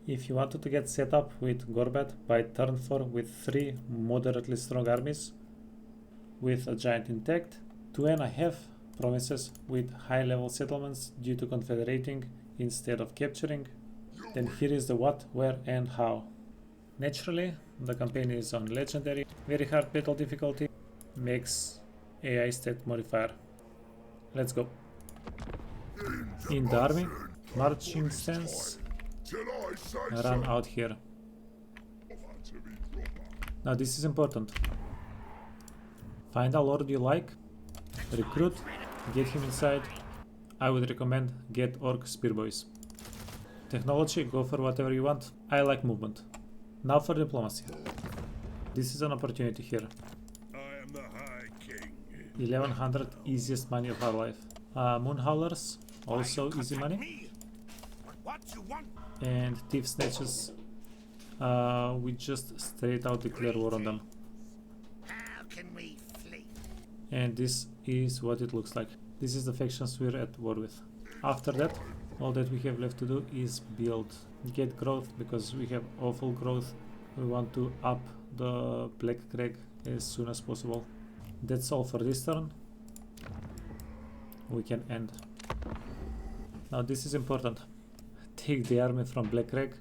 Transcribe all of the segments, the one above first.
If you wanted to get set up with Gorbad by turn 4 with 3 moderately strong armies with a giant intact, 2.5 provinces with high level settlements due to confederating instead of capturing, then here is the what, where and how. Naturally, the campaign is on legendary, very hard battle difficulty, makes AI stat modifier. Let's go. In the army, marching stance, run out here. Now this is important. Find a lord you like, recruit, get him inside. I would recommend get orc spearboys. Technology, go for whatever you want. I like movement. Now for diplomacy. This is an opportunity here. I am the High King. 1100 easiest money of our life. Moonhowlers, also easy money. And thief snatches, we just straight out declare war on them. How can we flee? And this is what it looks like. This is the factions we're at war with. After that, all that we have left to do is build, get growth, because we have awful growth. We want to up the Black Crag as soon as possible. That's all for this turn. We can end. Now this is important. Take the army from Black Crag,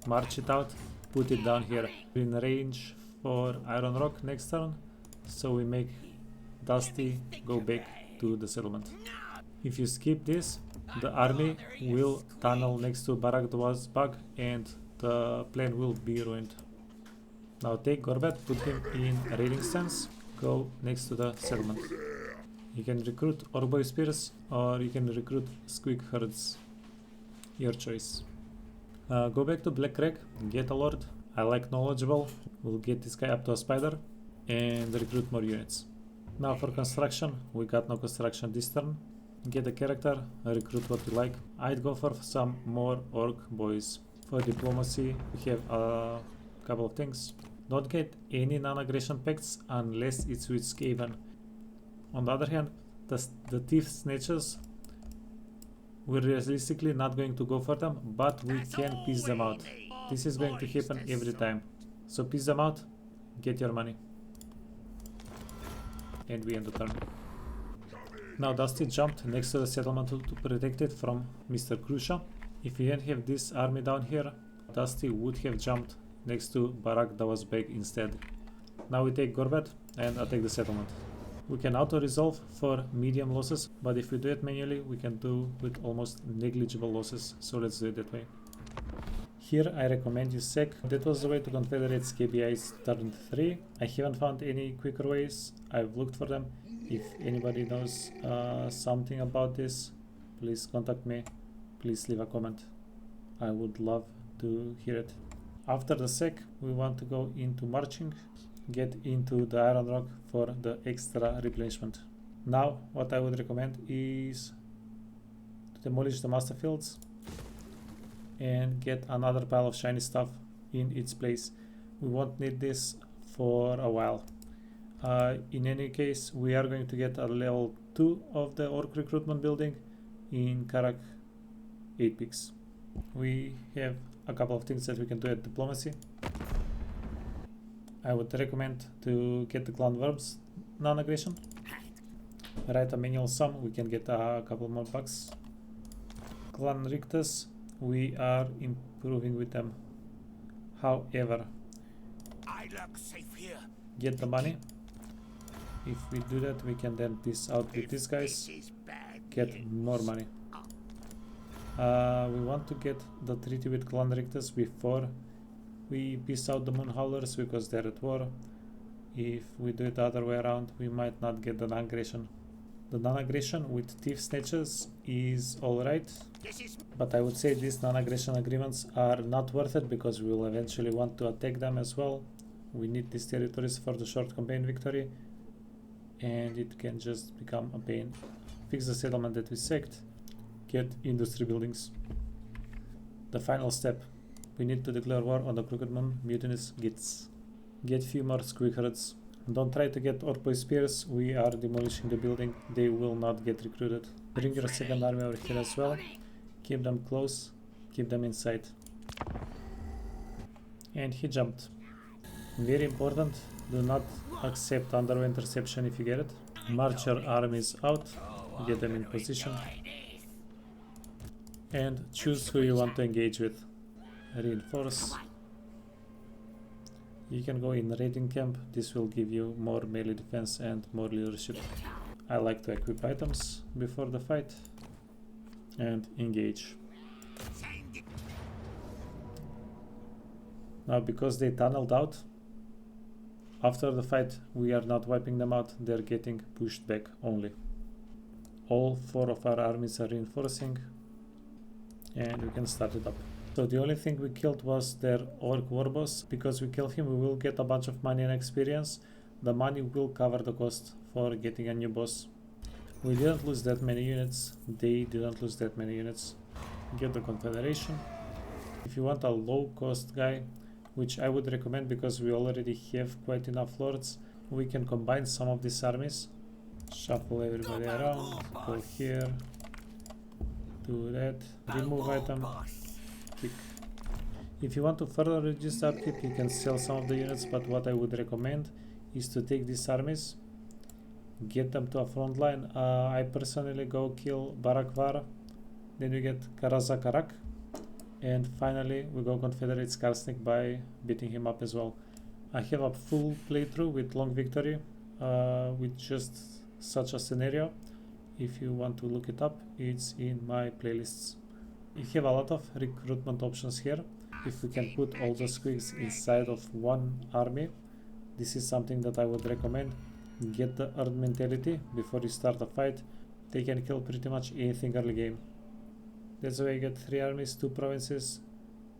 march it out, put it down here in range for Iron Rock next turn, so we make Dusty go back to the settlement. If you skip this, the army will tunnel next to Barak Bug and the plan will be ruined. Now take Gorbad, put him in raiding stance, go next to the settlement. You can recruit Orboy Spears or you can recruit Squeak Herds. Your choice. Go back to Black Crag, get a lord. I like knowledgeable. We'll get this guy up to a spider and recruit more units. Now for construction, we got no construction this turn. Get a character, recruit what we like. I'd go for some more orc boys. For diplomacy, we have a couple of things. Don't get any non-aggression pacts unless it's with Skaven. On the other hand, the thief snatches, we're realistically not going to go for them, but we can piece them out. This is going to happen every time. So piece them out, get your money. And we end the turn. Now Dusty jumped next to the settlement to protect it from Mr. Krusha. If we didn't have this army down here, Dusty would have jumped next to Barak Davasbeg instead. Now we take Gorbad and attack the settlement. We can auto-resolve for medium losses, but if we do it manually, we can do with almost negligible losses, so let's do it that way. Here I recommend you sec. That was the way to confederate Scabby Eyes turn 3. I haven't found any quicker ways, I've looked for them. If anybody knows something about this, please contact me, please leave a comment. I would love to hear it. After the sec, we want to go into marching, get into the Iron Rock for the extra replenishment. Now what I would recommend is to demolish the master fields and get another pile of shiny stuff in its place. We won't need this for a while. In any case, we are going to get a level 2 of the orc recruitment building in Karak 8 peaks. We have a couple of things that we can do at diplomacy. I would recommend to get the clan worms non-aggression. Write a manual sum, we can get a couple more bucks. Clan Rictus, we are improving with them. However, I look safe here. get the money. If we do that, we can then piece out with these guys, get more money. We want to get the treaty with Clan Rictus before we piece out the Moonhowlers because they're at war. If we do it the other way around, we might not get the non-aggression. The non-aggression with thief snatches is alright, but I would say these non-aggression agreements are not worth it because we will eventually want to attack them as well. We need these territories for the short campaign victory, and it can just become a pain. Fix the settlement that we sacked, get industry buildings. The final step, we need to declare war on the Crooked Moon Mutinous Gits. Get few more squeak herds. Don't try to get Orboy Spears, we are demolishing the building, they will not get recruited. Bring your second army over here as well, keep them close, keep them inside. And he jumped. Very important, do not accept underway interception if you get it. March your armies out, get them in position, and choose who you want to engage with. Reinforce. You can go in raiding camp, this will give you more melee defense and more leadership. I like to equip items before the fight. And engage. Now because they tunneled out, after the fight we are not wiping them out, they're getting pushed back only. All 4 of our armies are reinforcing and we can start it up. So the only thing we killed was their orc war boss. Because we kill him we will get a bunch of money and experience. The money will cover the cost for getting a new boss. We didn't lose that many units, they didn't lose that many units. Get the Confederation. If you want a low cost guy, which I would recommend because we already have quite enough lords, we can combine some of these armies. Shuffle everybody around, go here, do that, remove item, kick. If you want to further reduce the upkeep, you can sell some of the units, but what I would recommend is to take these armies, get them to a front line. I personally go kill Barakvar, then we get Karazakarak, and finally we go Confederate Skarsnik by beating him up as well. I have a full playthrough with long victory with just such a scenario. If you want to look it up, it's in my playlists. You have a lot of recruitment options here. If we can put all the squigs inside of one army, this is something that I would recommend. Get the earned mentality before you start a fight. They can kill pretty much anything early game. That's why you get 3 armies, 2 provinces,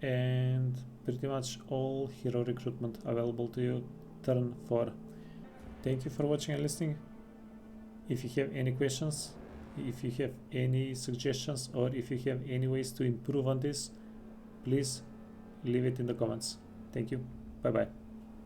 and pretty much all hero recruitment available to you turn 4. Thank you for watching and listening. If you have any questions, if you have any suggestions, or if you have any ways to improve on this, please leave it in the comments. Thank you. Bye bye.